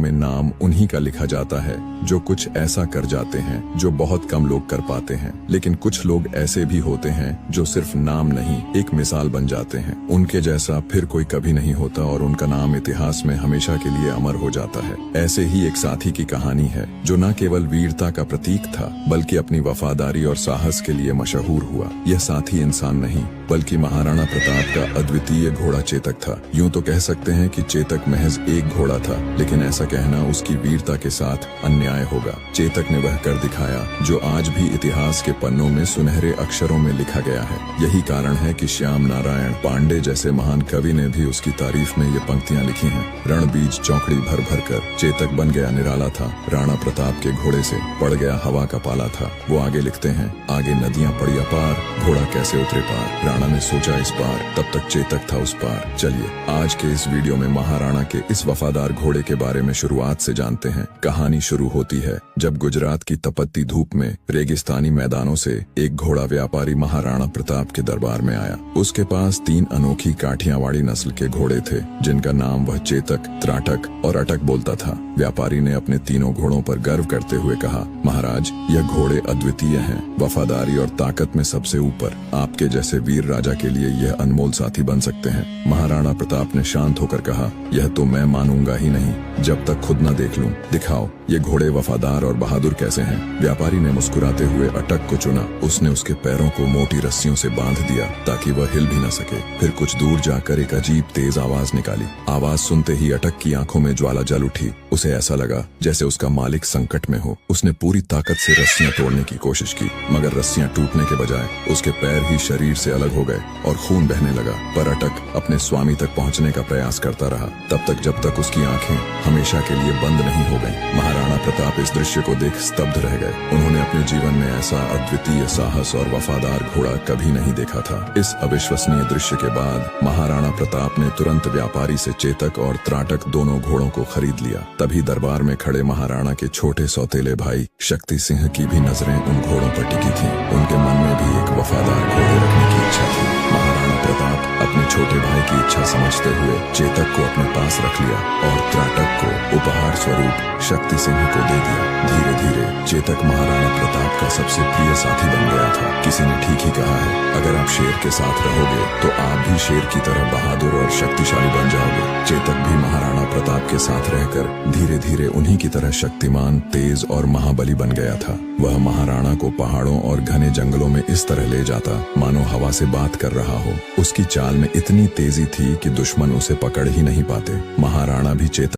में नाम उन्हीं का लिखा जाता है जो कुछ ऐसा कर जाते हैं जो बहुत कम लोग कर पाते हैं। लेकिन कुछ लोग ऐसे भी होते हैं जो सिर्फ नाम नहीं, एक मिसाल बन जाते हैं। उनके जैसा फिर कोई कभी नहीं होता और उनका नाम इतिहास में हमेशा के लिए अमर हो जाता है। ऐसे ही एक साथी की कहानी है जो न केवल वीरता का प्रतीक था बल्कि अपनी वफादारी और साहस के लिए मशहूर हुआ। यह साथी इंसान नहीं बल्कि महाराणा प्रताप का अद्वितीय घोड़ा चेतक था। यूं तो कह सकते हैं कि चेतक महज एक घोड़ा था, लेकिन ऐसा कहना उसकी वीरता के साथ अन्याय होगा। चेतक ने वह कर दिखाया जो आज भी इतिहास के पन्नों में सुनहरे अक्षरों में लिखा गया है। यही कारण है कि श्याम नारायण पांडे जैसे महान कवि ने भी उसकी तारीफ में ये पंक्तियां लिखी हैं। रण बीज चौकड़ी भर भर कर चेतक बन गया निराला था, राणा प्रताप के घोड़े से पड़ गया हवा का पाला था। वो आगे लिखते हैं, आगे नदियां पड़ी अपार, घोड़ा कैसे उतरे पार। राणा ने सोचा इस पार, तब तक चेतक था उस पार। चलिए आज के इस वीडियो में महाराणा के इस वफादार घोड़े के बारे में शुरुआत से जानते हैं। कहानी शुरू होती है जब गुजरात की तपती धूप में रेगिस्तानी मैदानों से एक घोड़ा व्यापारी महाराणा प्रताप के दरबार में आया। उसके पास 3 अनोखी काठियावाड़ी नस्ल के घोड़े थे जिनका नाम वह चेतक, त्राटक और अटक बोलता था। व्यापारी ने अपने तीनों घोड़ों पर गर्व करते हुए कहा, महाराज यह घोड़े अद्वितीय हैं, वफादारी और ताकत में सबसे ऊपर। आपके जैसे वीर राजा के लिए यह अनमोल साथी बन सकते हैं। महाराणा प्रताप ने शांत होकर कहा, यह तो मैं मानूंगा ही नहीं जब तक खुद न देख लूं। दिखाओ ये घोड़े वफादार और बहादुर कैसे हैं। व्यापारी ने मुस्कुराते हुए अटक को चुना। उसने उसके पैरों को मोटी रस्सियों से बांध दिया ताकि वह हिल भी न सके। फिर कुछ दूर जाकर एक अजीब तेज आवाज निकाली। आवाज सुनते ही अटक की आंखों में ज्वाला जल उठी। उसे ऐसा लगा जैसे उसका मालिक संकट में हो। उसने पूरी ताकत से रस्सियां तोड़ने की कोशिश की, मगर रस्सियां टूटने के बजाय उसके पैर ही शरीर से अलग हो गए और खून बहने लगा। पर अटक अपने स्वामी तक पहुंचने का प्रयास करता रहा, तब तक जब तक उसकी आंखें हमेशा के लिए बंद नहीं हो गईं। महाराणा प्रताप इस दृश्य को देख स्तब्ध रह गए। उन्होंने अपने जीवन में ऐसा अद्वितीय साहस और वफादार घोड़ा कभी नहीं देखा था। इस अविश्वसनीय दृश्य के बाद महाराणा प्रताप ने तुरंत व्यापारी से चेतक और त्राटक दोनों घोड़ों को खरीद लिया। तभी दरबार में खड़े महाराणा के छोटे सौतेले भाई शक्ति सिंह की भी नजरें उन घोड़ों पर टिकी थीं। उनके मन में भी एक वफादार घोड़े रखने की इच्छा थी। महाराणा प्रताप अपने छोटे भाई की इच्छा समझते हुए चेतक को अपने पास रख लिया और त्राटक को उपहार स्वरूप शक्ति सिंह को दे दिया। धीरे धीरे चेतक महाराणा प्रताप का सबसे प्रिय साथी बन गया था। किसी ने ठीक ही कहा है, अगर आप शेर के साथ रहोगे तो आप भी शेर की तरह बहादुर और शक्तिशाली बन जाओगे। चेतक भी महाराणा प्रताप के साथ रहकर धीरे धीरे उन्हीं की तरह शक्तिमान, तेज और महाबली बन गया था। वह महाराणा को पहाड़ों और घने जंगलों में इस तरह ले जाता मानो हवा से बात कर रहा हो। उसकी चाल में इतनी तेजी थी कि दुश्मन उसे पकड़ ही नहीं पाते। महाराणा भी चेतक